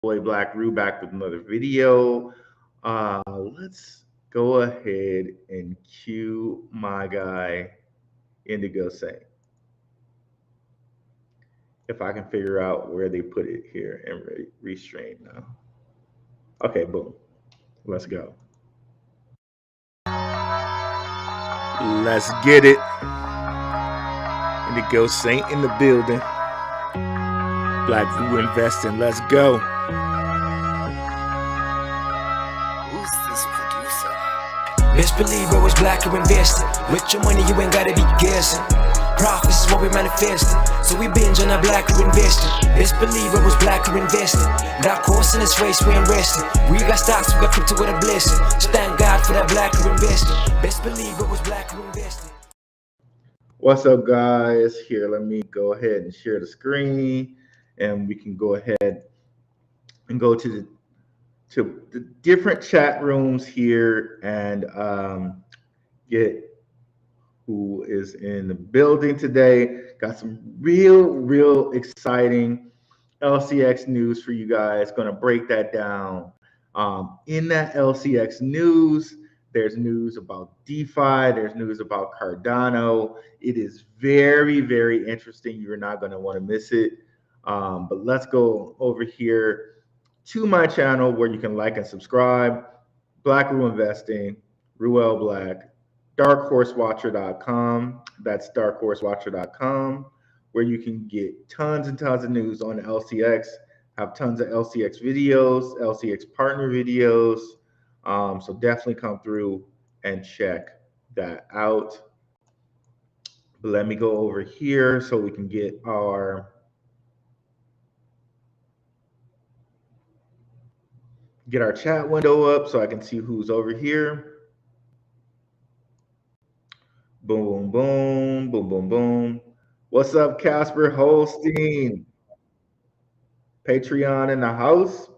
boy Blackrue back with another video. Let's go ahead and cue my guy Indigo Saint. If I can figure out where they put it here and restrain now. Okay, boom. Let's go. Let's get it. Indigo Saint in the building. Blackrue investing. Let's go. Who's this producer? Best believe I was Blackrue investing. With your money, you ain't gotta be guessing. Profits is what we manifesting. So we binge on that Blackrue investing. Best believe I was Blackrue investing. Got course in this race, we ain't resting. We got stocks, we got crypto with a blessing. So thank God for that Blackrue investing. Best believe I was Blackrue investing. What's up, guys? Here, let me go ahead and share the screen, and we can go ahead and go to the different chat rooms here and get who is in the building today. Got some real exciting LCX news for you guys. Going to break that down. In that LCX news, there's news about DeFi. There's news about Cardano. It is very interesting. You're not going to want to miss it. But let's go over here to my channel where you can like and subscribe. Blackrue Investing, Ruel Black, darkhorsewatcher.com. That's darkhorsewatcher.com, where you can get tons and tons of news on LCX. Have tons of LCX videos, LCX partner videos. So definitely come through and check that out. But let me go over here so we can get our chat window up so I can see who's over here. Boom. What's up, Casper Holstein? Patreon in the house.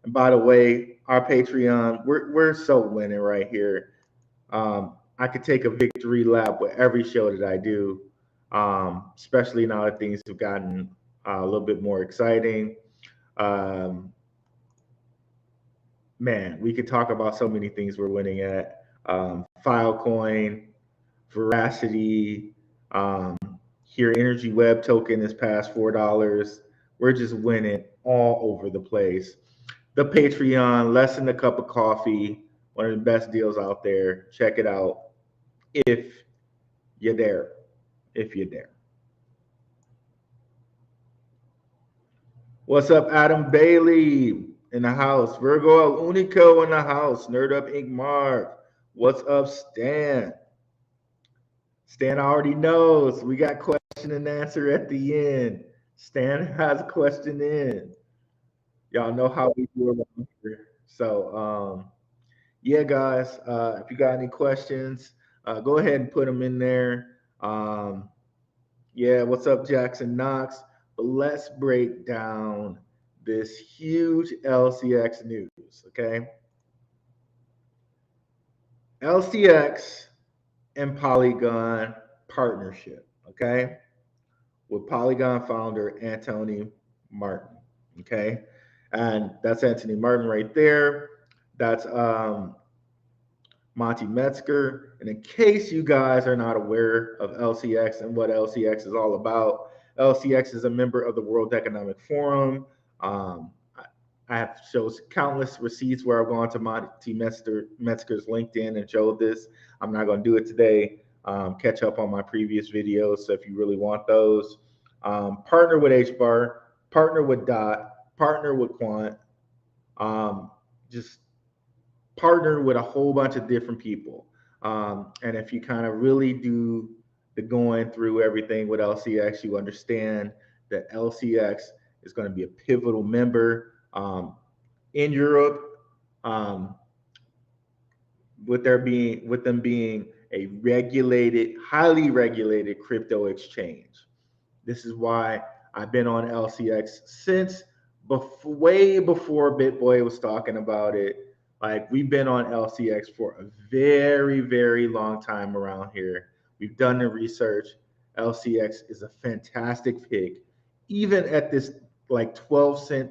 And by the way, our Patreon, we're so winning right here. I could take a victory lap with every show that I do, especially now that things have gotten a little bit more exciting. Man, we could talk about so many things we're winning at. Filecoin, Veracity, here Energy Web token is past $4. We're just winning all over the place. The Patreon, less than a cup of coffee, one of the best deals out there. Check it out if you're there. What's up, Adam Bailey in the house? Virgo El Unico in the house. Nerd Up Inc. Marv. What's up, Stan? Stan already knows. We got question and answer at the end. Stan has a question in. Y'all know how we do around here. So, yeah, guys, if you got any questions, go ahead and put them in there. Yeah, what's up, Jackson Knox? But let's break down this huge LCX news, okay? LCX and Polygon partnership, okay? With Polygon founder Anthony Martin, okay? And that's Anthony Martin right there. That's Monty Metzger. And in case you guys are not aware of LCX and what LCX is all about, LCX is a member of the World Economic Forum. I have shows countless receipts where I've gone to Monty Metzger's LinkedIn and showed this. I'm not going to do it today. Catch up on my previous videos. So if you really want those, partner with HBAR, partner with DOT, partner with Quant, just partner with a whole bunch of different people. And if you kind of really do the going through everything with LCX, you understand that LCX is going to be a pivotal member in Europe, with them being a regulated, highly regulated crypto exchange. This is why I've been on LCX since way before BitBoy was talking about it. Like, we've been on LCX for a very long time around here. We've done the research. LCX is a fantastic pick, even at this like 12 cent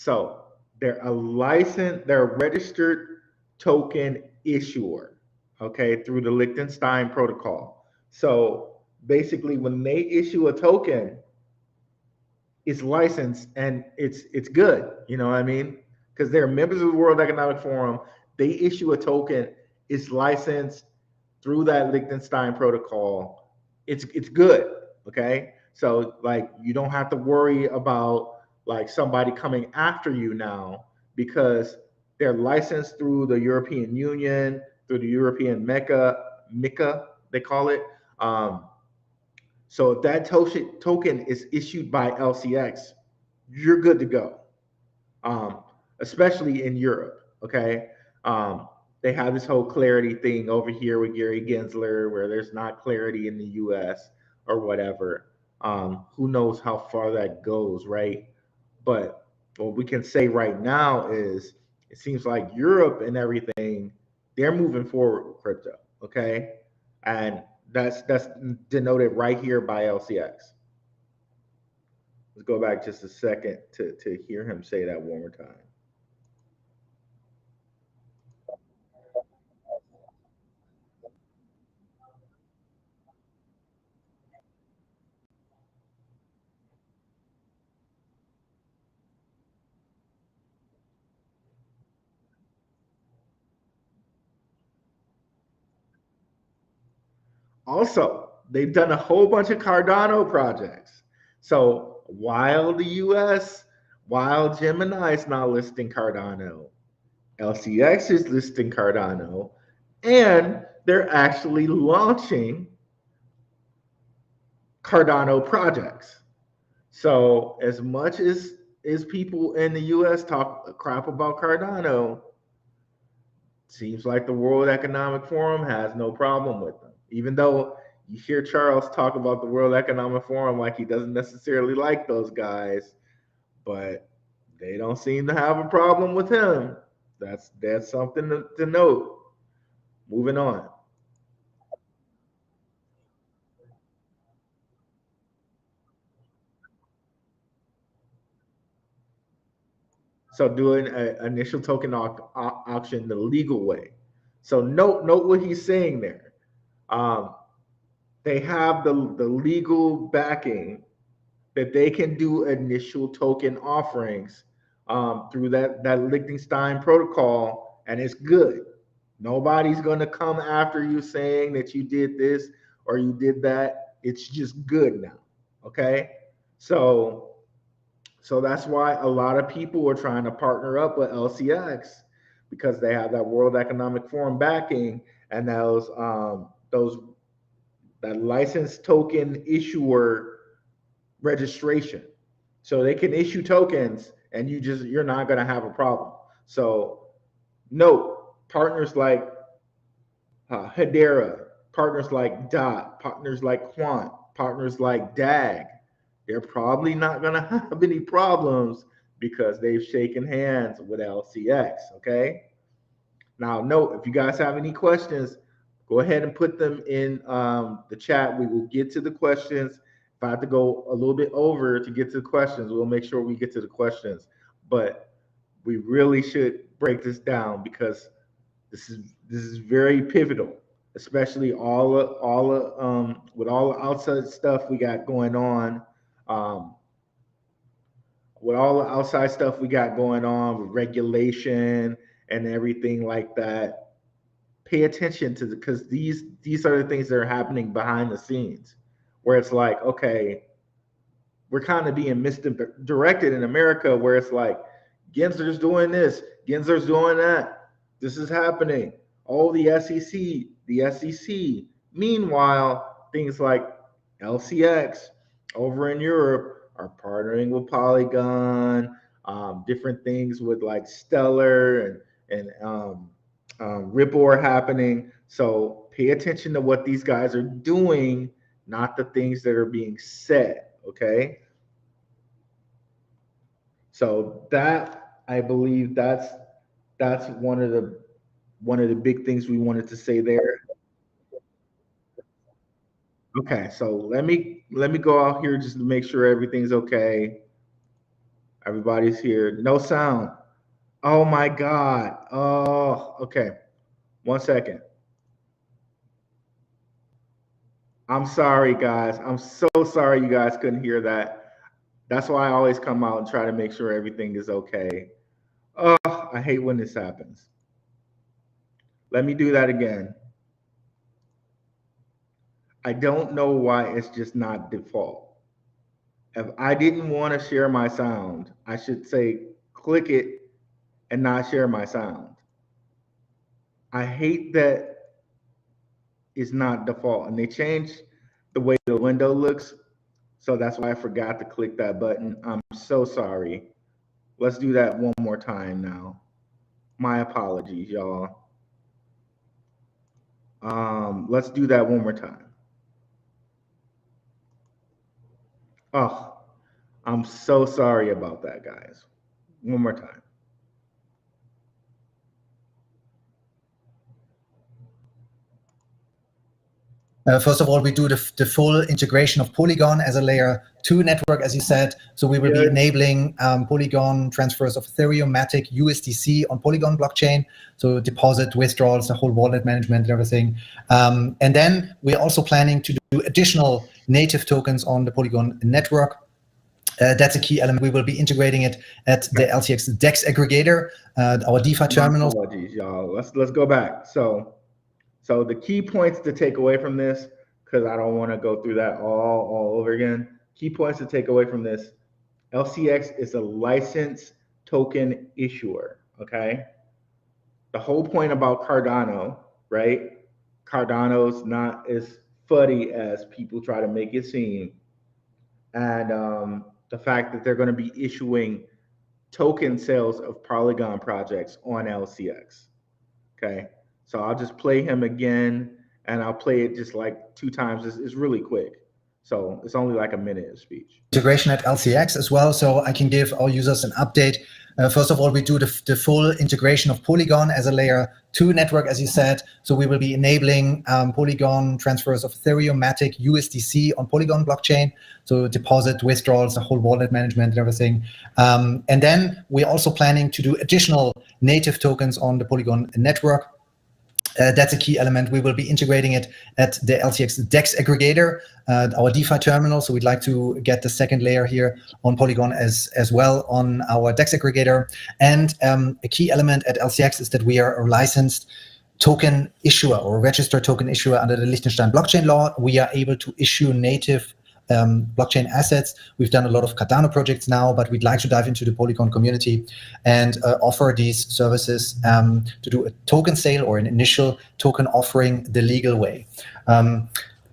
So they're a registered token issuer, okay, through the Liechtenstein protocol. So basically, when they issue a token, it's licensed and it's good. You know what I mean? Because they're members of the World Economic Forum. They issue a token. It's licensed through that Liechtenstein protocol. It's good. Okay, so like you don't have to worry about like somebody coming after you now because they're licensed through the European Union, through the European MiCA they call it. So if that token is issued by LCX, you're good to go, um, especially in Europe. Okay. Um, they have this whole clarity thing over here with Gary Gensler where there's not clarity in the US or whatever. Who knows how far that goes, right? But what we can say right now is it seems like Europe and everything, they're moving forward with crypto. Okay. And that's denoted right here by LCX. Let's go back just a second to hear him say that one more time. Also, they've done a whole bunch of Cardano projects. So while the US, while Gemini is not listing Cardano, LCX is listing Cardano, and they're actually launching Cardano projects. So as much as people in the US talk crap about Cardano, seems like the World Economic Forum has no problem with them. Even though you hear Charles talk about the World Economic Forum like he doesn't necessarily like those guys, but they don't seem to have a problem with him. That's something to note. Moving on. So doing an initial token auction the legal way. So note what he's saying there. Um, they have the legal backing that they can do initial token offerings through that Liechtenstein protocol, and it's good. Nobody's going to come after you saying that you did this or you did that. It's just good now. Okay, so that's why a lot of people are trying to partner up with LCX because they have that World Economic Forum backing and those that licensed token issuer registration. So they can issue tokens and you're not going to have a problem. So note partners like Hedera, partners like Dot, partners like Quant, partners like DAG, they're probably not going to have any problems because they've shaken hands with LCX. Okay. Now, note if you guys have any questions, go ahead and put them in the chat. We will get to the questions. If I have to go a little bit over to get to the questions, we'll make sure we get to the questions. But we really should break this down because this is very pivotal, especially with all the outside stuff we got going on. Um, with all the outside stuff we got going on with regulation and everything like that, pay attention to because these are the things that are happening behind the scenes where it's like, okay, we're kind of being misdirected in America where it's like Gensler's doing this, Gensler's doing that, this is happening, all the SEC. Meanwhile, things like LCX over in Europe are partnering with Polygon, different things with like Stellar and Ripple are happening. So pay attention to what these guys are doing, not the things that are being said. Okay. So that I believe that's one of the big things we wanted to say there. Okay, so let me go out here just to make sure everything's okay. Everybody's here. No sound. Oh my God. Oh, okay. 1 second. I'm sorry, guys. I'm so sorry you guys couldn't hear that. That's why I always come out and try to make sure everything is okay. Oh, I hate when this happens. Let me do that again. I don't know why it's just not default. If I didn't want to share my sound, I should say click it and not share my sound. I hate that it's not default. And they changed the way the window looks. So that's why I forgot to click that button. I'm so sorry. Let's do that one more time now. My apologies, y'all. Let's do that one more time. Oh, I'm so sorry about that, guys. One more time. First of all, we do the full integration of Polygon as a layer 2 network, as you said. So we will be enabling Polygon transfers of Ethereum, Matic, USDC on Polygon blockchain. So deposit, withdrawals, the whole wallet management and everything. And then we're also planning to do additional native tokens on the Polygon network. That's a key element. We will be integrating it at the LCX DEX aggregator, our DeFi terminals. Apologies, y'all. Let's go back. So the key points to take away from this, because I don't want to go through that all over again. Key points to take away from this: LCX is a licensed token issuer. Okay. The whole point about Cardano, right? Cardano's not as fuddy as people try to make it seem, and the fact that they're going to be issuing token sales of Polygon projects on LCX. Okay. So I'll just play him again, and I'll play it just like 2 times. It's really quick. So it's only like a minute of speech. Integration at LCX as well, so I can give our users an update. First of all, we do the full integration of Polygon as a layer 2 network, as you said. So we will be enabling Polygon transfers of Ethereum, Matic, USDC on Polygon blockchain. So deposit, withdrawals, the whole wallet management and everything. And then we're also planning to do additional native tokens on the Polygon network. That's a key element. We will be integrating it at the LCX DEX aggregator, our DeFi terminal. So we'd like to get the second layer here on Polygon as well on our DEX aggregator. And a key element at LCX is that we are a licensed token issuer or registered token issuer under the Liechtenstein blockchain law. We are able to issue native blockchain assets. We've done a lot of Cardano projects now, but we'd like to dive into the Polygon community and offer these services to do a token sale or an initial token offering the legal way.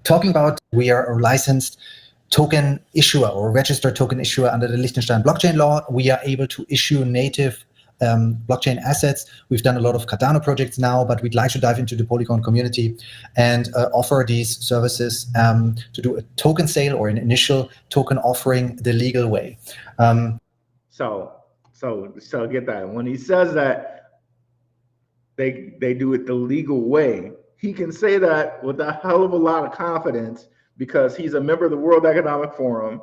Talking about, we are a licensed token issuer or registered token issuer under the Liechtenstein blockchain law. We are able to issue native blockchain assets. We've done a lot of Cardano projects now, but we'd like to dive into the Polygon community and offer these services to do a token sale or an initial token offering the legal way. So get that. When he says that they do it the legal way, he can say that with a hell of a lot of confidence because he's a member of the World Economic Forum.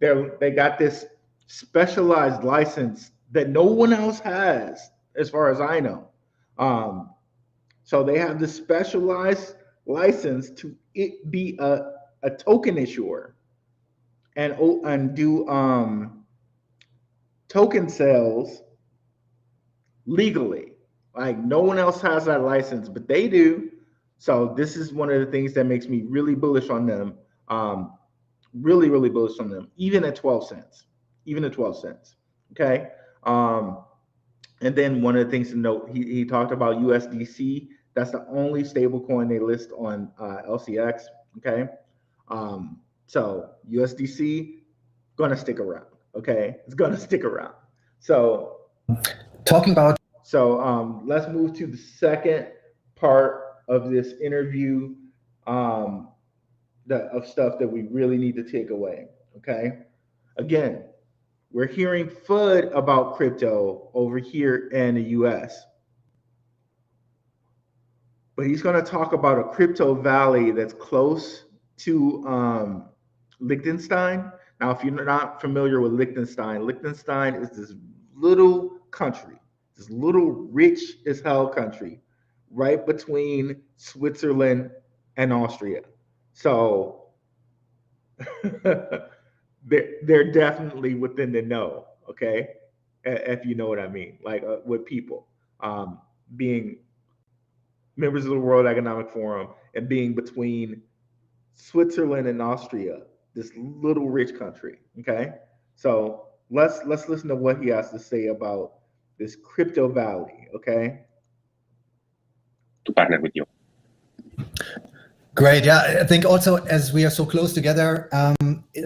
They got this specialized license that no one else has, as far as I know. So they have this specialized license to be a token issuer and do token sales legally. Like no one else has that license, but they do. So this is one of the things that makes me really bullish on them. Really, really bullish on them, even at 12 cents. Even at 12 cents. Okay. And then one of the things to note, he talked about USDC. That's the only stable coin they list on LCX. Okay. So USDC gonna stick around. Okay, it's gonna stick around. So talking about. So let's move to the second part of this interview of stuff that we really need to take away. Okay. Again, we're hearing FUD about crypto over here in the US. But he's going to talk about a crypto valley that's close to Liechtenstein. Now, if you're not familiar with Liechtenstein, Liechtenstein is this little country, this little rich as hell country, right between Switzerland and Austria. So they're definitely within the know, okay? If you know what I mean, like with people being members of the World Economic Forum and being between Switzerland and Austria, this little rich country. Okay, so let's listen to what he has to say about this crypto valley. Okay, to partner with you. Great. Yeah, I think also as we are so close together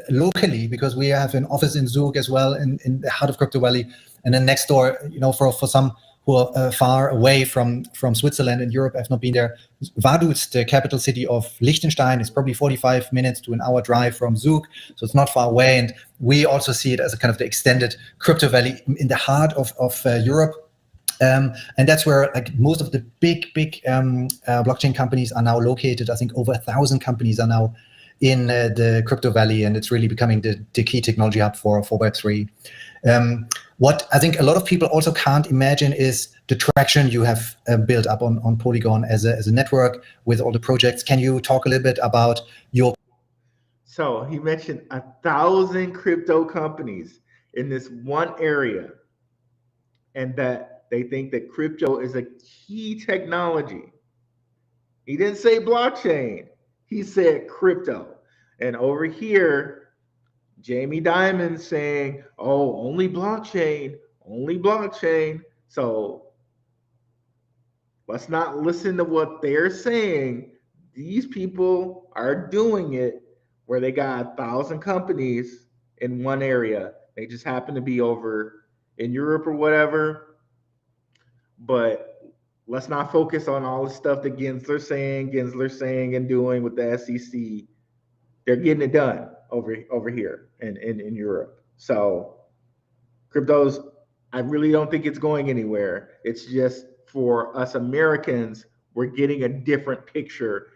locally, because we have an office in Zug as well in the heart of Crypto Valley, and then next door, for some who are far away from Switzerland and Europe, have not been there. Vaduz, the capital city of Liechtenstein, is probably 45 minutes to an hour drive from Zug, so it's not far away. And we also see it as a kind of the extended crypto valley in the heart of Europe. And that's where like most of the big blockchain companies are now located. I think over 1,000 companies are now in the crypto valley, and it's really becoming the key technology hub for Web3. What I think a lot of people also can't imagine is the traction you have built up on Polygon as a network with all the projects. Can you talk a little bit about your? So he mentioned 1,000 crypto companies in this one area, and that they think that crypto is a key technology. He didn't say blockchain. He said crypto. And over here, Jamie Dimon saying, oh, only blockchain, only blockchain. So let's not listen to what they're saying. These people are doing it where they got 1,000 companies in one area. They just happen to be over in Europe or whatever. But let's not focus on all the stuff that Gensler's saying and doing with the SEC. They're getting it done over here in Europe. So cryptos, I really don't think it's going anywhere. It's just for us Americans, we're getting a different picture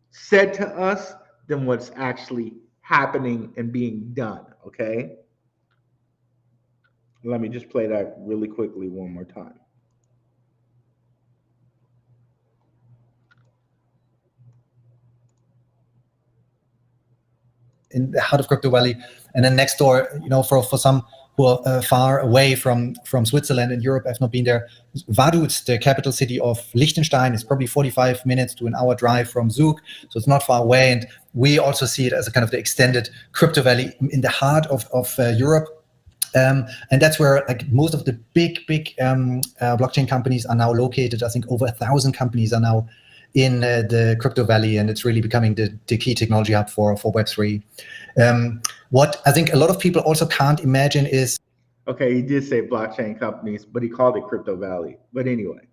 said to us than what's actually happening and being done, okay? Let me just play that really quickly one more time. In the heart of Crypto Valley, and then next door, for some who are far away from Switzerland and Europe, have not been there. Vaduz, the capital city of Liechtenstein, is probably 45 minutes to an hour drive from Zug, so it's not far away. And we also see it as a kind of the extended crypto valley in the heart of Europe. And that's where like most of the big blockchain companies are now located. I think over 1,000 companies are now in the crypto valley, and it's really becoming the key technology hub for Web3. What I think a lot of people also can't imagine is, okay, he did say blockchain companies, but he called it crypto valley. But anyway,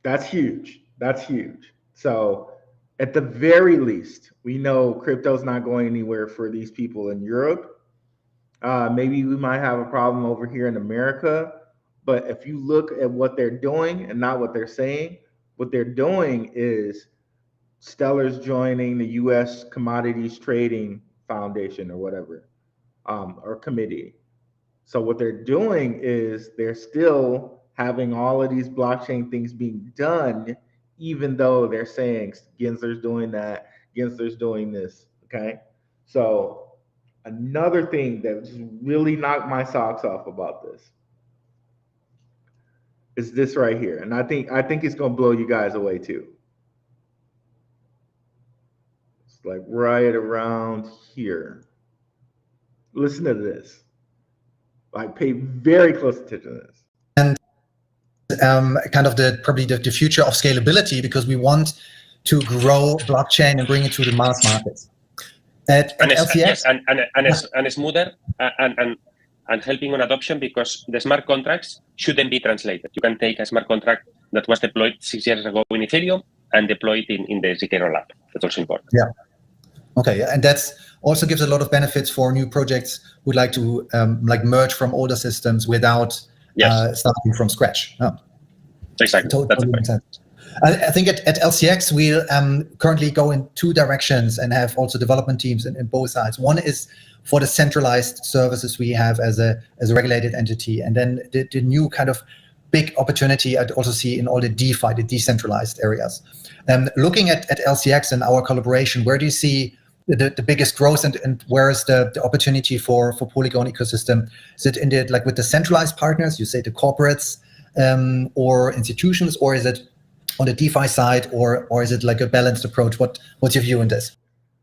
that's huge. That's huge. So at the very least, we know crypto's not going anywhere for these people in Europe. Maybe we might have a problem over here in America. But if you look at what they're doing and not what they're saying, what they're doing is Stellar's joining the U.S. Commodities Trading Foundation or whatever, or committee. So what they're doing is they're still having all of these blockchain things being done, even though they're saying Gensler's doing that, Gensler's doing this, okay? So another thing that just really knocked my socks off about this is this right here. And I think it's gonna blow you guys away too. It's like right around here. Listen to this. Like pay very close attention to this. And kind of probably the future of scalability, because we want to grow blockchain and bring it to the mass markets. At LCX, yes, and smoother and helping on adoption, because the smart contracts shouldn't be translated. You can take a smart contract that was deployed 6 years ago in Ethereum and deploy it in the ZK rollup. That's also important. Yeah. Okay, and that's also gives a lot of benefits for new projects who'd like to like merge from older systems without starting from scratch. Oh. Exactly. Totally makes sense. I think at LCX, we'll currently go in two directions and have also development teams in both sides. One is for the centralized services we have as a regulated entity. And then the new kind of big opportunity I'd also see in all the DeFi, the decentralized areas. Looking at LCX and our collaboration, where do you see the biggest growth and where is the opportunity for Polygon ecosystem? Is it in the, like with the centralized partners, you say the corporates or institutions, or is it on the DeFi side, or is it like a balanced approach? What's your view on this?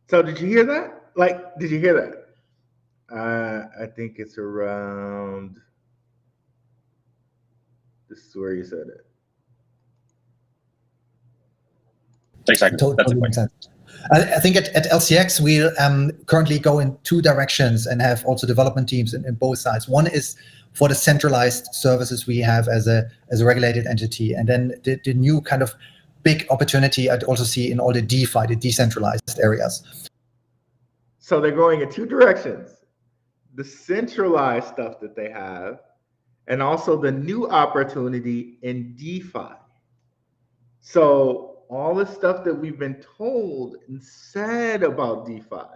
So did you hear that? Like, did you hear that? I think it's around, this is where you said it. Exactly. That's the point. I think at LCX, we'll currently go in two directions and have also development teams in both sides. One is for the centralized services we have as a regulated entity. And then the new kind of big opportunity I'd also see in all the DeFi, the decentralized areas. So they're going in two directions. The centralized stuff that they have, and also the new opportunity in DeFi. So all the stuff that we've been told and said about DeFi,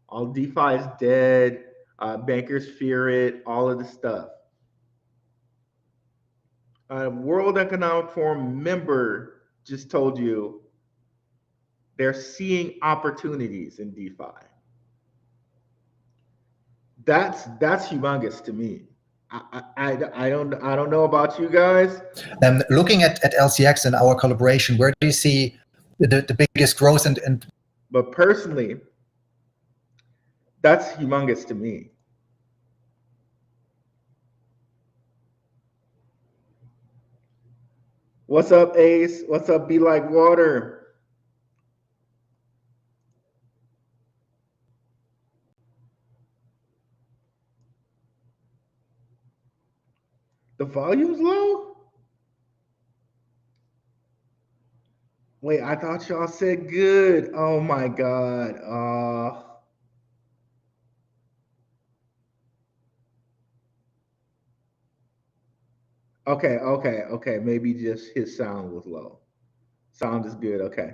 all DeFi is dead, bankers fear it, all of the stuff. A World Economic Forum member just told you they're seeing opportunities in DeFi. That's humongous to me. I don't know about you guys. Looking at LCX and our collaboration, where do you see the biggest growth and But personally, that's humongous to me. What's up, Ace? What's up, Be Like Water? The volume's low? Wait, I thought y'all said good. Oh my God. Okay. Maybe just his sound was low. Sound is good. Okay.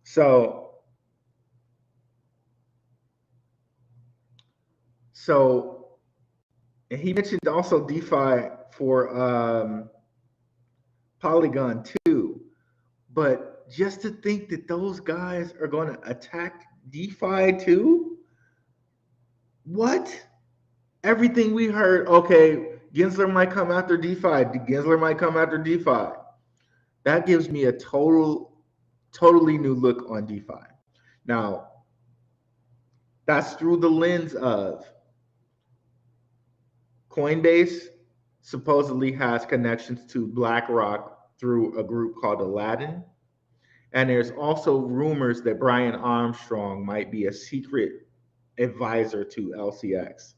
So and he mentioned also DeFi for Polygon too. But just to think that those guys are going to attack DeFi too? What? Everything we heard, okay, Gensler might come after DeFi. Gensler might come after DeFi. That gives me a totally new look on DeFi. Now, that's through the lens of Coinbase supposedly has connections to BlackRock through a group called Aladdin. And there's also rumors that Brian Armstrong might be a secret advisor to LCX.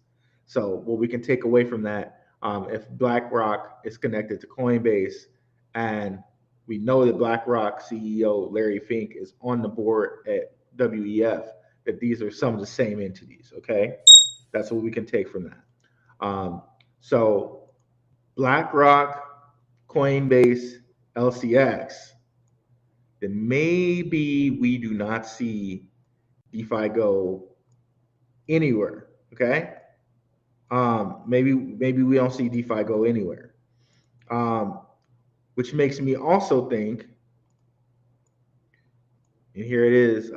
So what we can take away from that, if BlackRock is connected to Coinbase, and we know that BlackRock CEO Larry Fink is on the board at WEF, that these are some of the same entities, okay? That's what we can take from that. So BlackRock, Coinbase, LCX, then maybe we do not see DeFi go anywhere, okay? Maybe we don't see DeFi go anywhere, which makes me also think, and here it is,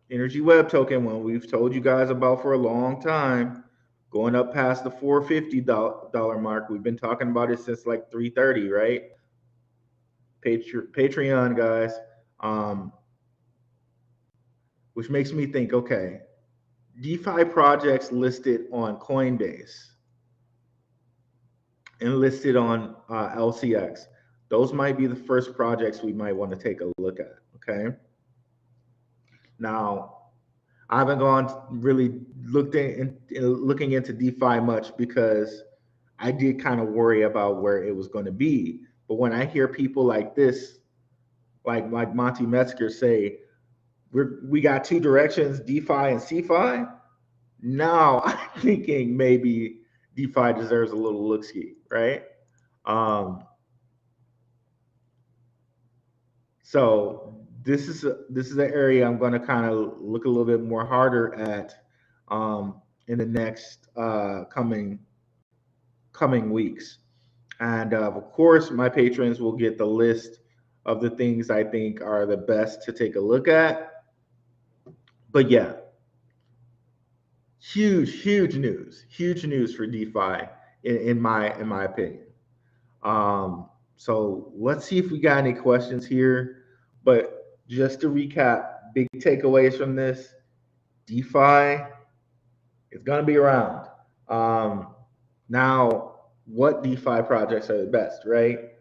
Energy Web Token, one we've told you guys about for a long time, going up past the $450 mark. We've been talking about it since like 330, right? Patreon guys, which makes me think, okay, DeFi projects listed on Coinbase and listed on LCX, those might be the first projects we might want to take a look at, okay? Now, I haven't looking into DeFi much because I did kind of worry about where it was going to be. But when I hear people like this, like Monty Metzger say, we got two directions, DeFi and CeFi. Now I'm thinking maybe DeFi deserves a little look-see, right? So this is an area I'm going to kind of look a little bit more harder at in the next coming weeks. And of course, my patrons will get the list of the things I think are the best to take a look at. But yeah, huge news for DeFi in my opinion. So let's see if we got any questions here. But just to recap, big takeaways from this: DeFi is going to be around. Now, what DeFi projects are the best, right?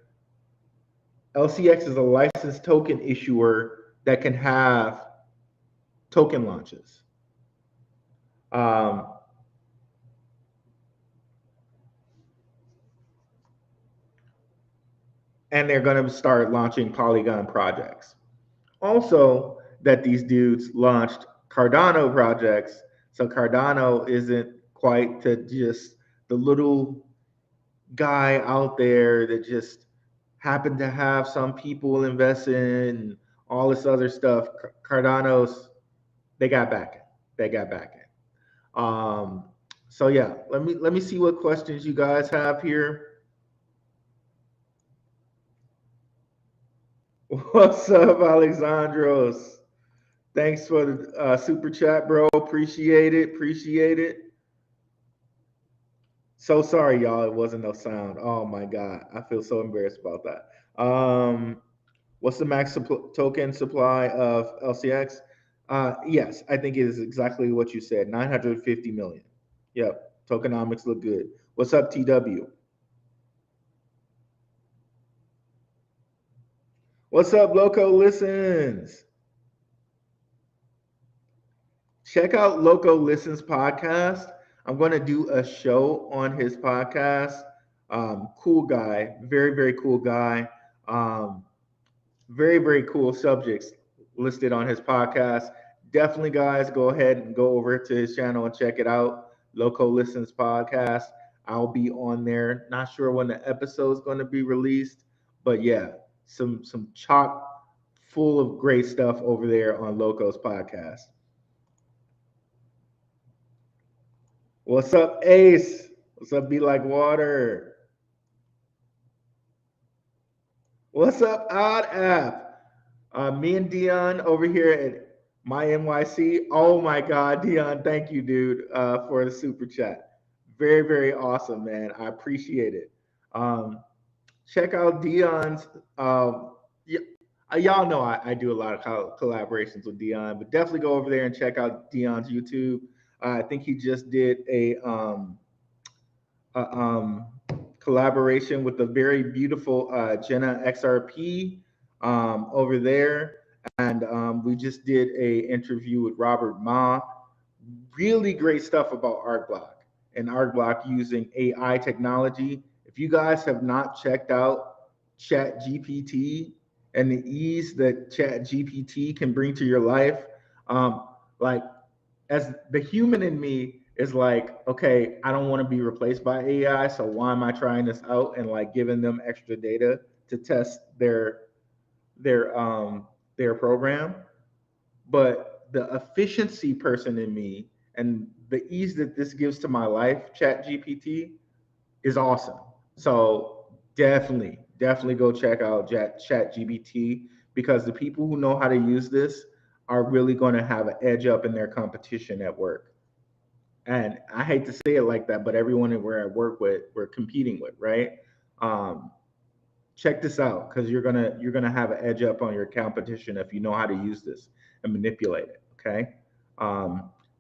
LCX is a licensed token issuer that can have token launches. And they're going to start launching Polygon projects. Also, that these dudes launched Cardano projects. So Cardano isn't quite just the little guy out there that just happened to have some people invest in all this other stuff. Cardano's, they got back. So yeah, let me see what questions you guys have here. What's up, Alexandros? Thanks for the super chat, bro. Appreciate it. So sorry, y'all. It wasn't no sound. Oh my god, I feel so embarrassed about that. What's the max token supply of LCX? Yes, I think it is exactly what you said. 950 million. Yep, tokenomics look good. What's up, TW? What's up, Loco Listens? Check out Loco Listens podcast. I'm going to do a show on his podcast. Cool guy, very cool guy. Very cool subjects listed on his podcast. Definitely, guys, go ahead and go over to his channel and check it out. Loco Listens podcast. I'll be on there. Not sure when the episode is going to be released, but yeah, some chock full of great stuff over there on Loco's podcast. What's up, Ace? What's up, Be Like Water? What's up, Odd App? Me and Dion over here at my NYC. Oh my God, Dion, thank you, dude, for the super chat. Very awesome, man. I appreciate it. Check out Dion's. Y'all know I do a lot of collaborations with Dion, but definitely go over there and check out Dion's YouTube. I think he just did a collaboration with the very beautiful Jenna XRP over there. And we just did a interview with Robert Ma. Really great stuff about ArtBlock and ArtBlock using AI technology. If you guys have not checked out ChatGPT and the ease that ChatGPT can bring to your life, like as the human in me is like, okay, I don't want to be replaced by AI, so why am I trying this out and like giving them extra data to test their program? But the efficiency person in me and the ease that this gives to my life, ChatGPT, is awesome. So definitely go check out ChatGPT, because the people who know how to use this are really going to have an edge up in their competition at work. And I hate to say it like that, but everyone that we're at work with, we're competing with, right? Check this out, because you're gonna have an edge up on your competition if you know how to use this and manipulate it. Okay.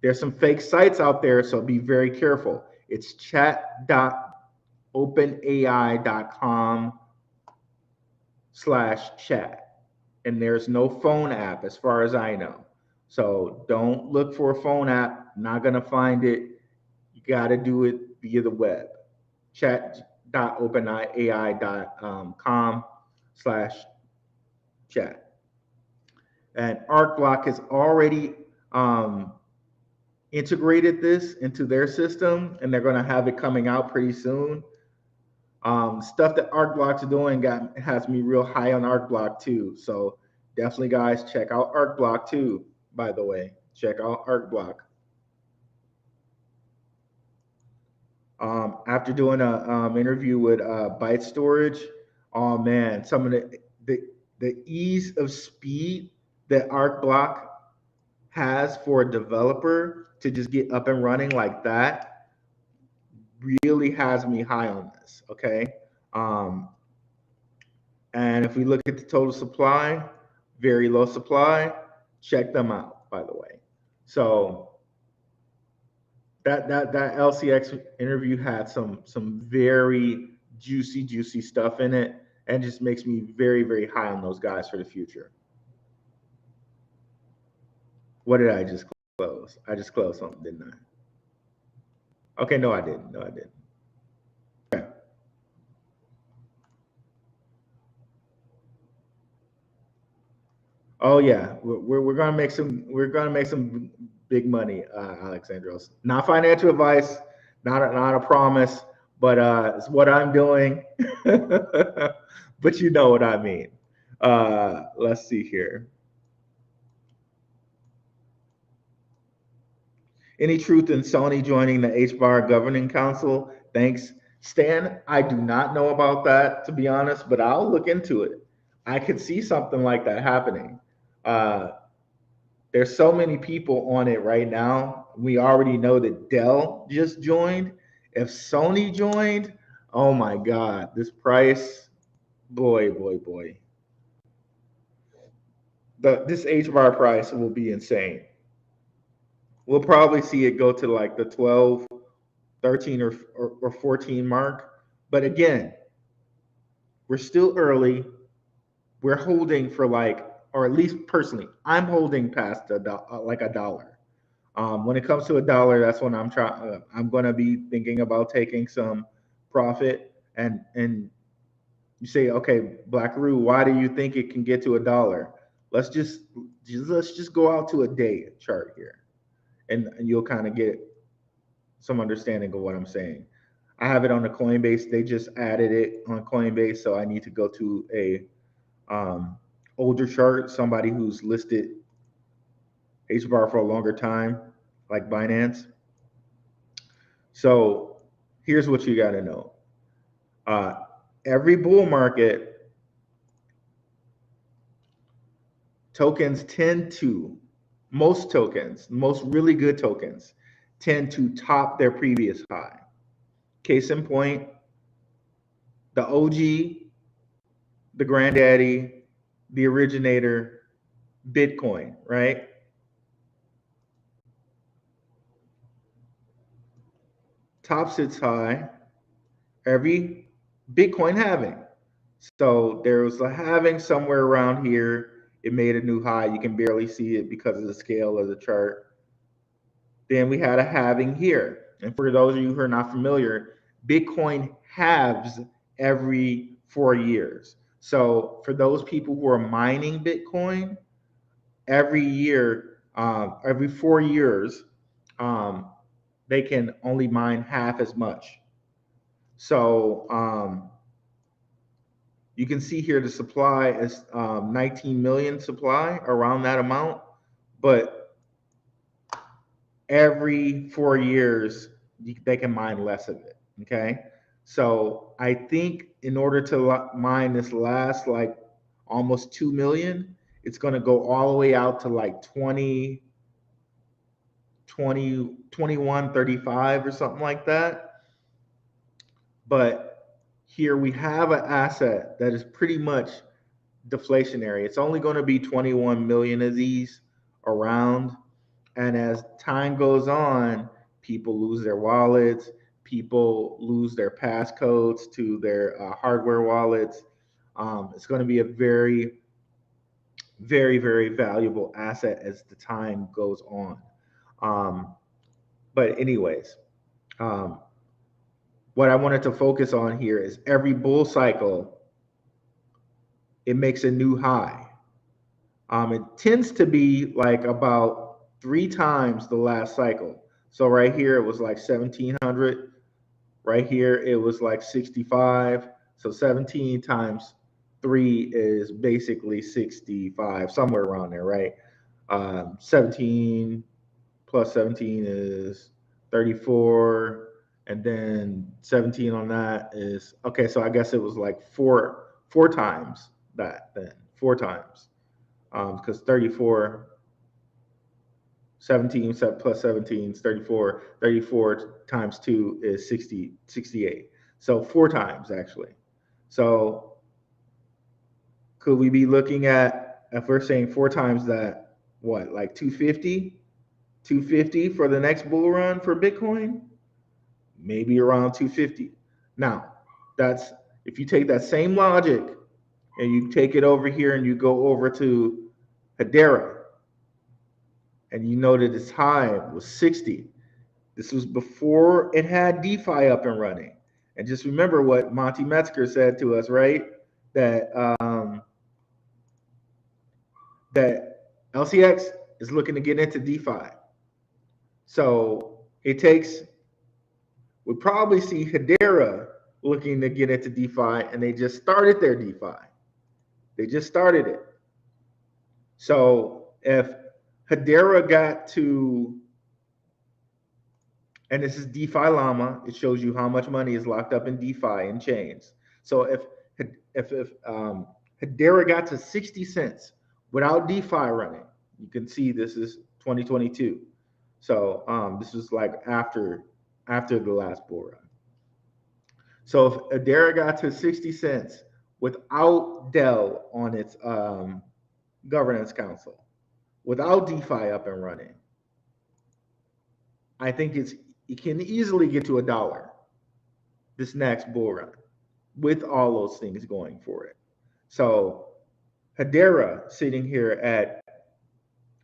There's some fake sites out there, so be very careful. It's chat.openai.com/chat. And there's no phone app as far as I know. So don't look for a phone app. Not going to find it. You got to do it via the web. chat.openai.com/chat. And ArtBlock has already integrated this into their system, and they're going to have it coming out pretty soon. Stuff that ArtBlock's doing has me real high on ArtBlock too. So definitely, guys, check out ArcBlock too. By the way, check out ArcBlock. After doing a interview with Byte Storage, oh man, some of the ease of speed that ArcBlock has for a developer to just get up and running like that really has me high on this. Okay. And if we look at the total supply, very low supply, check them out, by the way. So that LCX interview had some very juicy stuff in it, and just makes me very high on those guys for the future. What did I just close? I just closed something, didn't I? Okay, no, I didn't. No, I didn't. Okay. Oh yeah, we're gonna make some big money, Alexandros. Not financial advice, not a promise, but it's what I'm doing. But you know what I mean. Let's see here. Any truth in Sony joining the HBAR Governing Council? Thanks, Stan. I do not know about that, to be honest, but I'll look into it. I could see something like that happening. There's so many people on it right now. We already know that Dell just joined. If Sony joined, oh my God, this price, boy. This HBAR price will be insane. We'll probably see it go to like the 12, 13 or 14 mark. But again, we're still early. We're holding for like, or at least personally, I'm holding past like $1. When it comes to $1, that's when I'm going to be thinking about taking some profit. And you say, okay, Blackrue, why do you think it can get to $1? Let's just go out to a day chart here. And you'll kind of get some understanding of what I'm saying. I have it on the Coinbase. They just added it on Coinbase, so I need to go to a older chart, somebody who's listed HBAR for a longer time, like Binance. So here's what you got to know. Every bull market, most really good tokens tend to top their previous high. Case in point, the OG, the granddaddy, the originator, Bitcoin, right? Tops its high every Bitcoin halving. So there was a halving somewhere around here. It made a new high. You can barely see it because of the scale of the chart. Then we had a halving here. And for those of you who are not familiar, Bitcoin halves every 4 years. So for those people who are mining Bitcoin, every year, every 4 years, they can only mine half as much. So you can see here the supply is 19 million supply, around that amount, but every 4 years they can mine less of it. Okay, so I think in order to mine this last like almost 2 million, it's going to go all the way out to like 2135 or something like that. But here we have an asset that is pretty much deflationary. It's only going to be 21 million of these around. And as time goes on, people lose their wallets, people lose their passcodes to their hardware wallets. It's going to be a very valuable asset as the time goes on. But anyways, what I wanted to focus on here is every bull cycle, it makes a new high. It tends to be like about 3 times the last cycle. So right here, it was like 1700. Right here, it was like 65. So 17 times 3 is basically 65, somewhere around there, right? 17 plus 17 is 34, and then 17 on that is okay. So I guess it was like four times that then, 4 times, because 34, 17 plus 17 is 34. 34 times 2 is 68. So 4 times actually. So could we be looking at, if we're saying 4 times that, what, like 250 for the next bull run for Bitcoin? Maybe around 250. Now, that's if you take that same logic and you take it over here and you go over to Hedera, and you know that its high was 60. This was before it had DeFi up and running. And just remember what Monty Metzger said to us, right? That that LCX is looking to get into DeFi. So it takes, we probably see Hedera looking to get into DeFi, and they just started their DeFi. They just started it. So if Hedera got to, and this is DeFi Llama, it shows you how much money is locked up in DeFi and chains. So if Hedera got to 60 cents without DeFi running, you can see this is 2022. So this is like after the last bull run. So if Hedera got to 60 cents without Dell on its governance council, without DeFi up and running, I think it can easily get to $1 this next bull run with all those things going for it. So Hedera sitting here at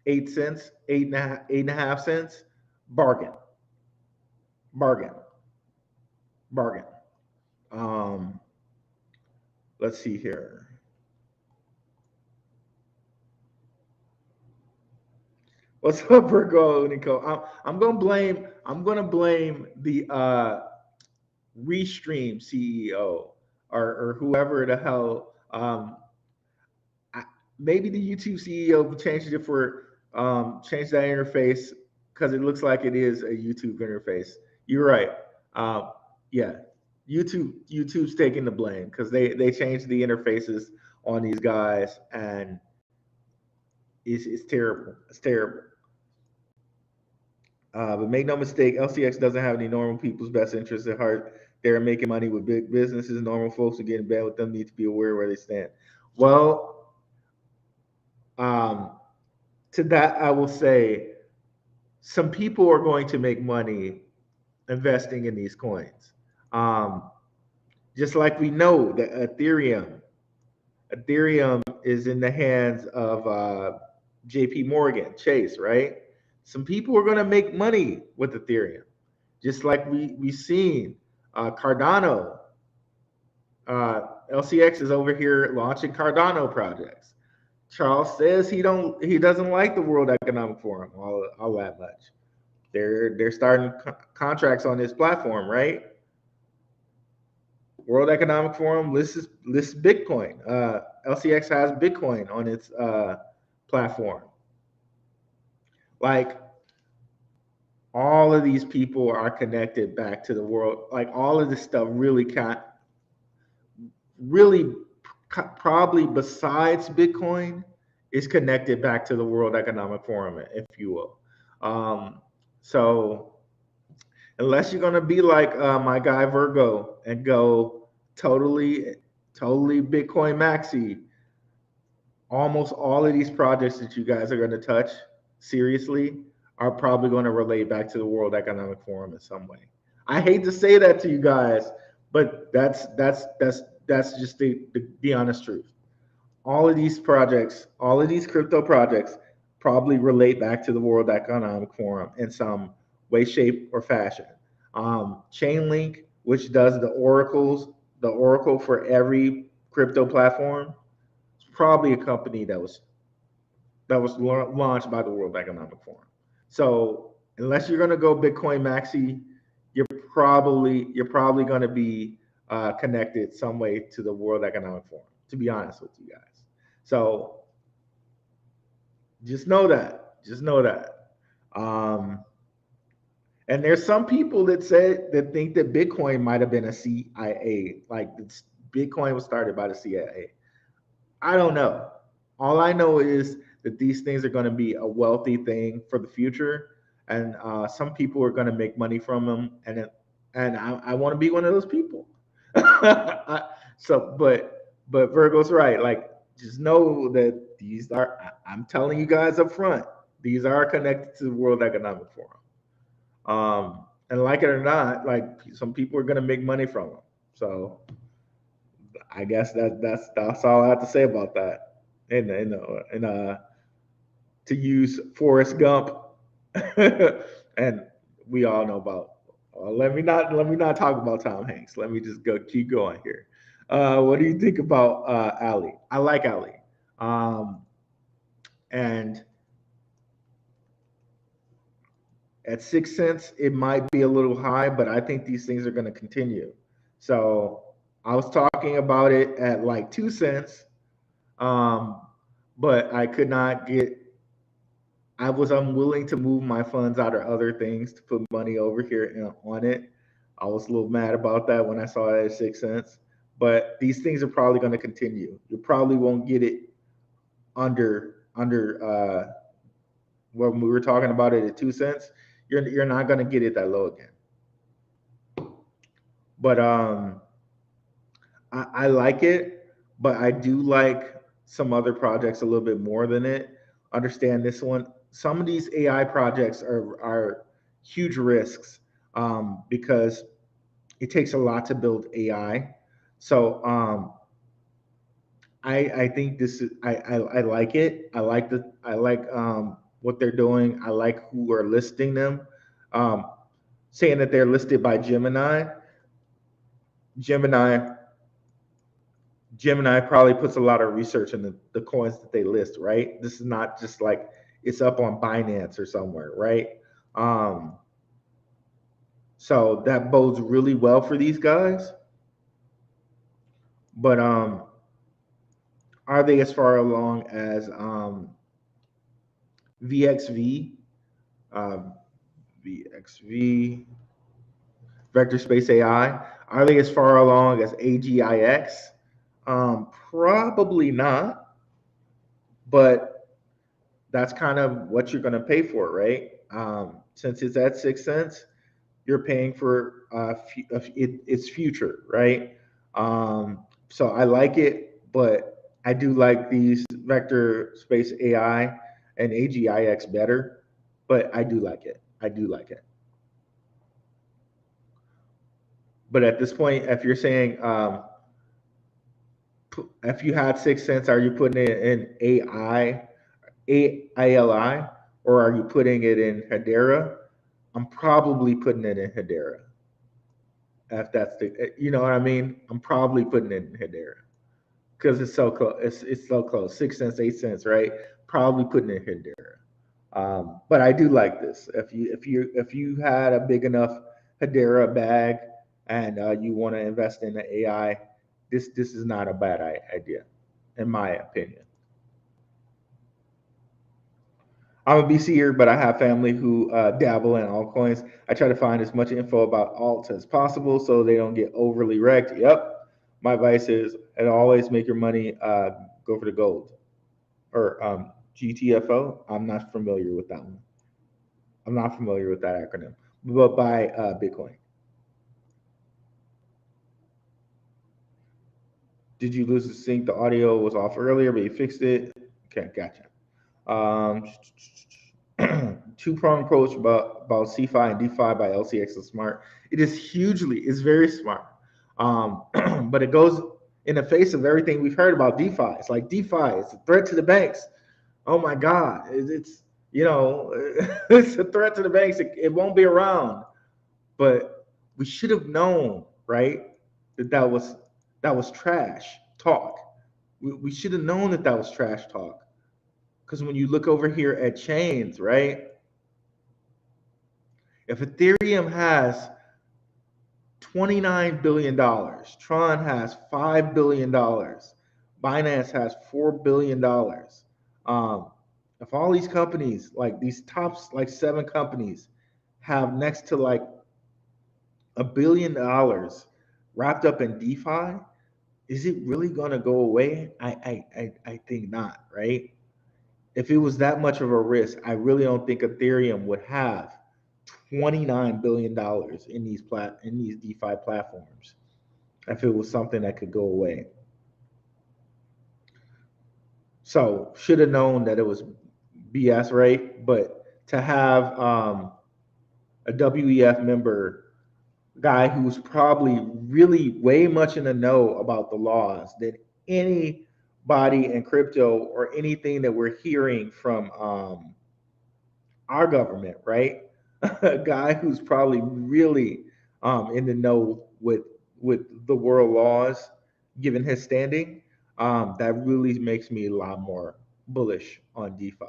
8 cents, 8.5 cents, bargain. Let's see here. What's up, Virgo, Nico? I'm gonna blame the Restream CEO or whoever the hell. Maybe the YouTube CEO changed it for changed that interface because it looks like it is a YouTube interface. You're right. Yeah, YouTube's taking the blame because they changed the interfaces on these guys, and it's terrible. It's terrible. But make no mistake, LCX doesn't have any normal people's best interests at heart. They're making money with big businesses. Normal folks who get in bed with them need to be aware where they stand. Well, to that I will say, some people are going to make money investing in these coins. Just like we know that Ethereum is in the hands of JP Morgan Chase, right? Some people are going to make money with Ethereum, just like we've seen Cardano. LCX is over here launching Cardano projects. Charles says he doesn't like the World Economic Forum all that much. They're starting contracts on this platform, right? World Economic Forum lists Bitcoin. LCX has Bitcoin on its platform. Like, all of these people are connected back to the world. Like, all of this stuff really probably besides Bitcoin is connected back to the World Economic Forum, if you will. So unless you're going to be like my guy Virgo and go totally Bitcoin maxi, almost all of these projects that you guys are going to touch seriously are probably going to relate back to the World Economic Forum in some way. I hate to say that to you guys, but that's just the honest truth. All of these projects, all of these crypto projects probably relate back to the World Economic Forum in some way, shape, or fashion. Chainlink, which does the oracle for every crypto platform, is probably a company that was launched by the World Economic Forum. So unless you're going to go Bitcoin maxi, you're probably going to be connected some way to the World Economic Forum. to be honest with you guys. So just know that. Just know that. And there's some people that think that Bitcoin might have been a CIA, like Bitcoin was started by the CIA. I don't know. All I know is that these things are going to be a wealthy thing for the future, and some people are going to make money from them, and I want to be one of those people. But Virgo's right. Like, just know that these are. I'm telling you guys up front. These are connected to the World Economic Forum. And like it or not, like some people are gonna make money from them. So I guess that's all I have to say about that. And to use Forrest Gump, and we all know about. Let me not talk about Tom Hanks. Let me just keep going here. What do you think about Ali? I like Ali, and at 6 cents, it might be a little high, but I think these things are going to continue. So I was talking about it at like 2 cents, but I could not get. I was unwilling to move my funds out of other things to put money over here on it. I was a little mad about that when I saw it at 6 cents. But these things are probably going to continue. You probably won't get it under when we were talking about it at 2 cents. You're not going to get it that low again. But I like it, but I do like some other projects a little bit more than it. Understand this one. Some of these AI projects are huge risks because it takes a lot to build AI. So I think this is I like it. I like what they're doing. I like who are listing them. Saying that they're listed by Gemini. Gemini probably puts a lot of research in the coins that they list, right? This is not just like it's up on Binance or somewhere, right? So that bodes really well for these guys. But are they as far along as VXV, VXV, Vector Space AI? Are they as far along as AGIX? Probably not, but that's kind of what you're going to pay for, right? Since it's at 6 cents, you're paying for its future, right? So I like it, but I do like these Vector Space AI and AGIX better, but I do like it. I do like it. But at this point, if you're saying, if you had 6 cents, are you putting it in AILI, or are you putting it in Hedera? I'm probably putting it in Hedera. If that's you know what I mean? I'm probably putting it in Hedera because it's so close. It's so close. 6 cents, 8 cents, right? Probably putting it in Hedera. But I do like this. If you had a big enough Hedera bag and you want to invest in the AI, this is not a bad idea, in my opinion. I'm a BCer, but I have family who dabble in altcoins. I try to find as much info about alts as possible so they don't get overly wrecked. Yep. My advice is, and always make your money go for the gold. Or GTFO. I'm not familiar with that one. I'm not familiar with that acronym. But buy Bitcoin. Did you lose the sync? The audio was off earlier, but you fixed it. Okay, gotcha. Two-pronged approach about CFI and DeFi by LCX is smart. It is it's very smart. But it goes in the face of everything we've heard about DeFi. It's like DeFi, it's a threat to the banks. Oh my God, it's it's a threat to the banks. It won't be around. But we should have known, right, that was trash talk. We should have known that was trash talk. Because when you look over here at chains, right? If Ethereum has $29 billion, Tron has $5 billion. Binance has $4 billion. If all these companies, like these top like 7 companies, have next to like $1 billion wrapped up in DeFi, is it really going to go away? I think not, right? If it was that much of a risk, I really don't think Ethereum would have $29 billion in these DeFi platforms if it was something that could go away. So should have known that it was BS, right? But to have a WEF member, guy who's probably really way much in the know about the laws than anybody in crypto or anything that we're hearing from our government, right? A guy who's probably really in the know with the world laws, given his standing, that really makes me a lot more bullish on DeFi.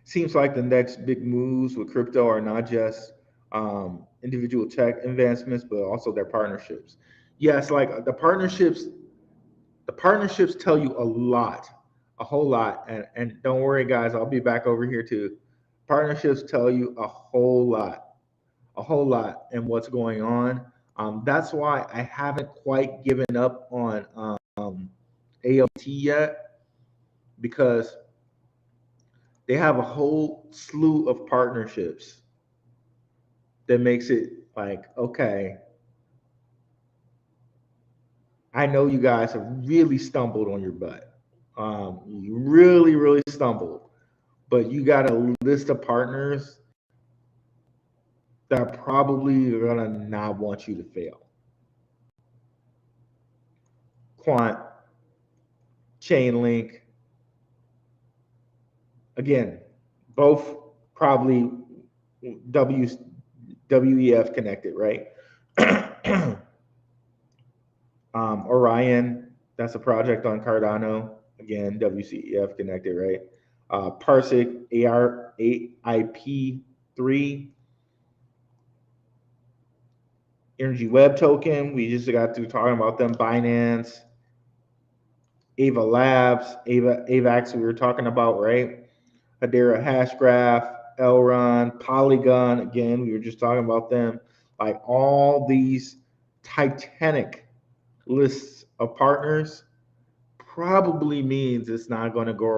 Seems like the next big moves with crypto are not just individual tech advancements, but also their partnerships. Yes, like the partnerships tell you a whole lot. And don't worry, guys, I'll be back over here too. Partnerships tell you a whole lot and what's going on. That's why I haven't quite given up on AOT yet, because they have a whole slew of partnerships that makes it like, okay, I know you guys have really stumbled on your butt. You really, really stumbled, but you got a list of partners that are probably gonna not want you to fail. Quant, Chainlink, again, both probably WEF connected, right? Orion, that's a project on Cardano, again, WCEF connected, right? Parsec, AIP3, Energy Web Token, we just got through talking about them. Binance, Ava Labs, AVAX, we were talking about, right? Hedera Hashgraph, Elrond, Polygon, again, we were just talking about them. Like all these titanic lists of partners probably means it's not going to go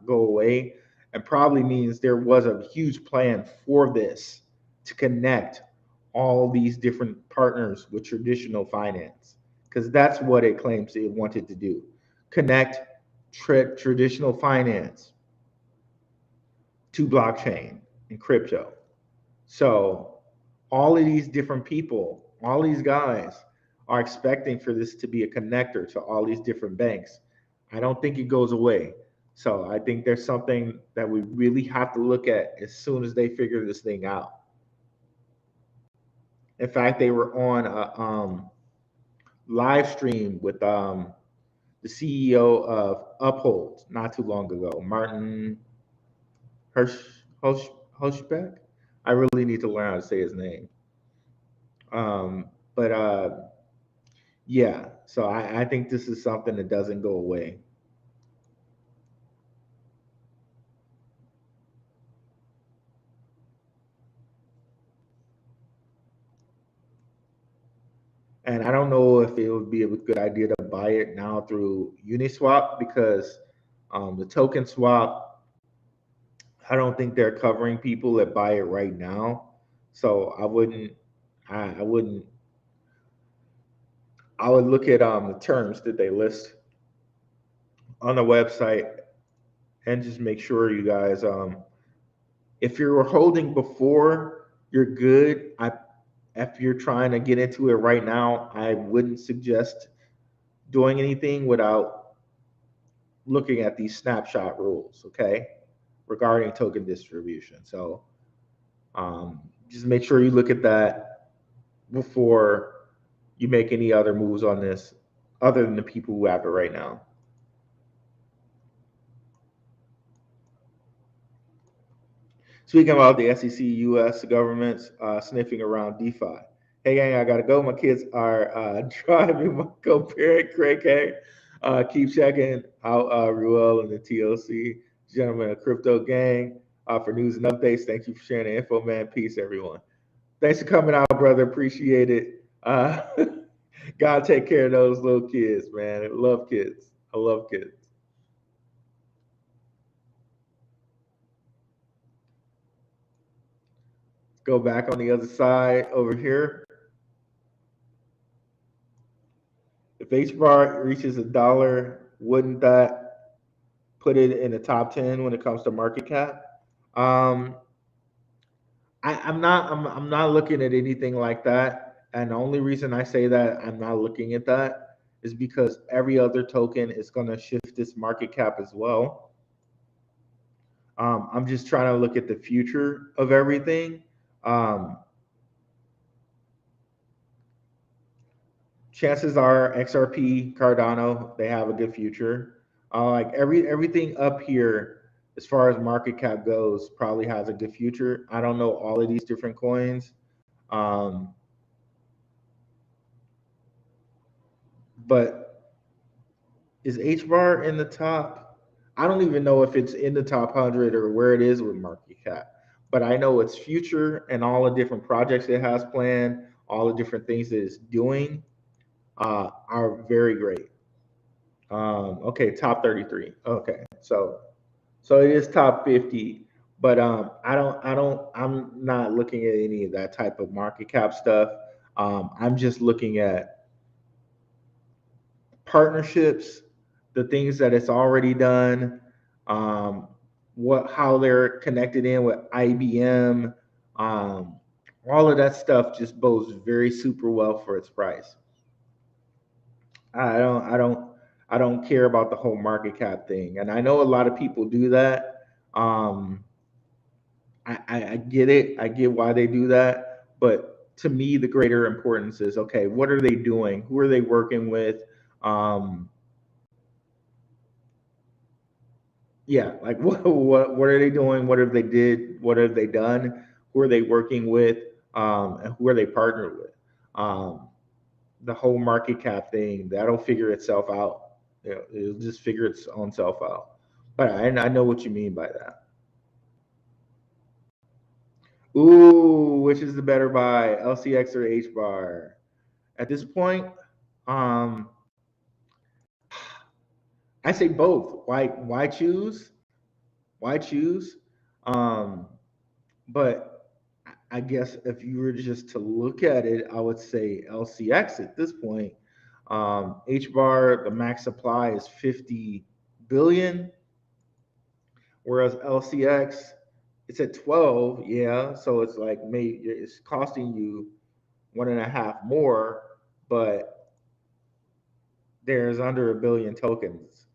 away, and probably means there was a huge plan for this to connect all these different partners with traditional finance, because that's what it claims it wanted to do: connect traditional finance to blockchain and crypto. So all of these different people, all these guys are expecting for this to be a connector to all these different banks. I don't think it goes away. So I think there's something that we really have to look at as soon as they figure this thing out. In fact, they were on a live stream with the CEO of Uphold not too long ago, Martin Hirschbeck. I really need to learn how to say his name. But yeah, so I think this is something that doesn't go away. And I don't know if it would be a good idea to buy it now through Uniswap, because the token swap, I don't think they're covering people that buy it right now. So I would look at the terms that they list on the website and just make sure you guys, if you were holding before, you're good. If you're trying to get into it right now, I wouldn't suggest doing anything without looking at these snapshot rules, okay, regarding token distribution. So just make sure you look at that before you make any other moves on this, other than the people who have it right now. Speaking about the SEC, U.S. governments sniffing around DeFi. Hey, gang, I got to go. My kids are driving my co-parent, Craig K. Keep checking out Ruel and the TOC, Gentlemen of Crypto Gang, for news and updates. Thank you for sharing the info, man. Peace, everyone. Thanks for coming out, brother. Appreciate it. God take care of those little kids, man. I love kids. I love kids. Go back on the other side over here. If H bar reaches $1, wouldn't that put it in the top 10 when it comes to market cap? I'm not looking at anything like that. And the only reason I say that I'm not looking at that is because every other token is going to shift its market cap as well. I'm just trying to look at the future of everything. Chances are XRP, Cardano, they have a good future. Like everything up here, as far as market cap goes, probably has a good future. I don't know all of these different coins. But is HBAR in the top? I don't even know if it's in the top 100 or where it is with market cap. But I know its future and all the different projects it has planned, all the different things that it's doing are very great. Okay, top 33. Okay, so it is top 50, but I'm not looking at any of that type of market cap stuff. I'm just looking at partnerships, the things that it's already done, how they're connected in with IBM, all of that stuff just bodes very super well for its price. I don't care about the whole market cap thing, and I know a lot of people do that. I get it. I get why they do that, but to me, the greater importance is, okay, what are they doing? Who are they working with? Yeah, like what are they doing? What have they did? What have they done? Who are they working with? And who are they partnered with? The whole market cap thing, that'll figure itself out. It'll just figure its own self out. But I know what you mean by that. Ooh, which is the better buy, LCX or H bar? At this point, I say both. Why choose? Why choose? But I guess if you were just to look at it, I would say LCX at this point. H bar, the max supply is 50 billion, whereas LCX, it's at 12. Yeah, so it's like maybe it's costing you 1.5 more, but there's under 1 billion tokens.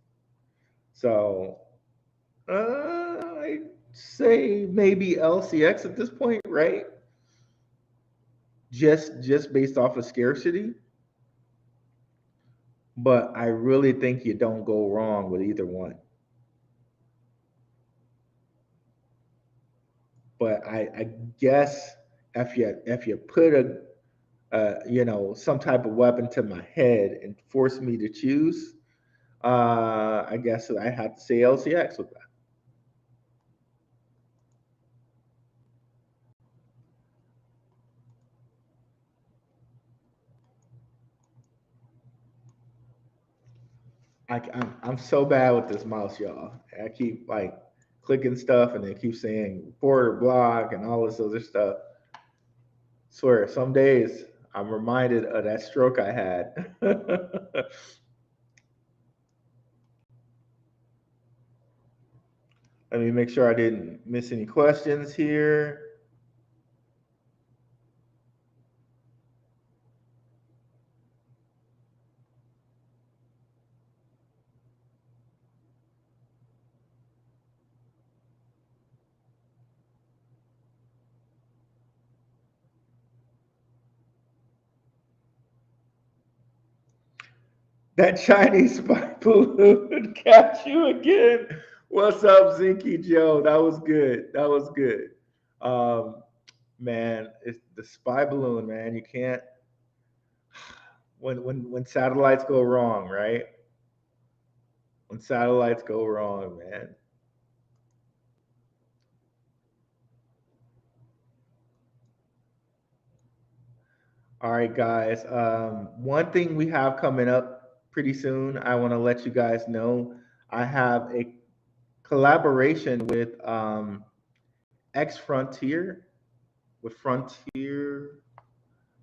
So I say maybe LCX at this point, right? Just based off of scarcity. But I really think you don't go wrong with either one. But I guess if you put some type of weapon to my head and force me to choose, I guess I have to say LCX with that. I'm so bad with this mouse, y'all. I keep like clicking stuff and then keep saying report or block and all this other stuff. Swear, some days I'm reminded of that stroke I had. Let me make sure I didn't miss any questions here. That Chinese spy balloon got you again. What's up, Zinky Joe? That was good. That was good. Man, it's the spy balloon, man. You can't when satellites go wrong, right? When satellites go wrong, man. All right, guys. One thing we have coming up pretty soon, I want to let you guys know. I have a collaboration with X Frontier, with Frontier.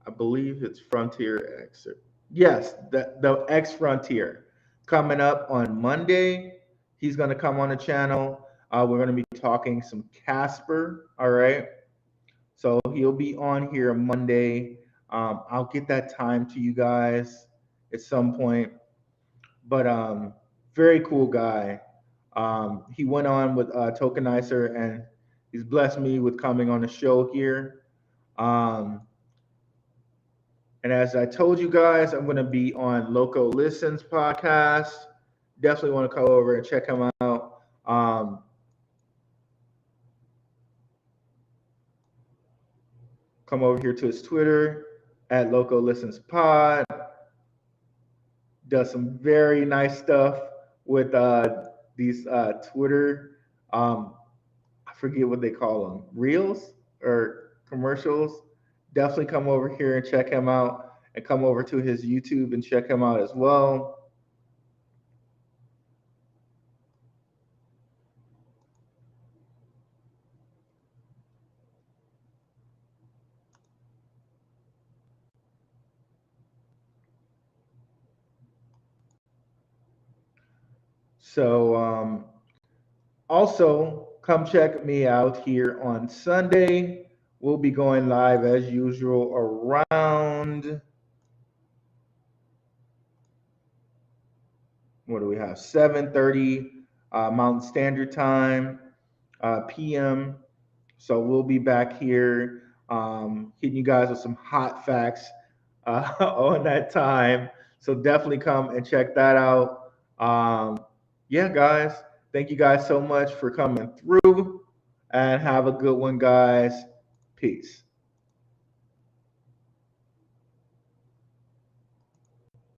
I believe it's Frontier X. Yes, the X Frontier coming up on Monday. He's going to come on the channel. We're going to be talking some Casper. All right. So he'll be on here Monday. I'll get that time to you guys at some point. But very cool guy. He went on with Tokenizer, and he's blessed me with coming on the show here. And as I told you guys, I'm going to be on Loco Listens podcast. Definitely want to come over and check him out. Come over here to his Twitter at Loco Listens Pod. Does some very nice stuff with these Twitter. I forget what they call them, reels or commercials. Definitely come over here and check him out, and come over to his YouTube and check him out as well. So also come check me out here on Sunday. We'll be going live as usual around, what do we have, 7:30 Mountain Standard Time, PM. So we'll be back here hitting you guys with some hot facts on that time. So definitely come and check that out. Yeah, guys, thank you guys so much for coming through, and have a good one, guys. Peace.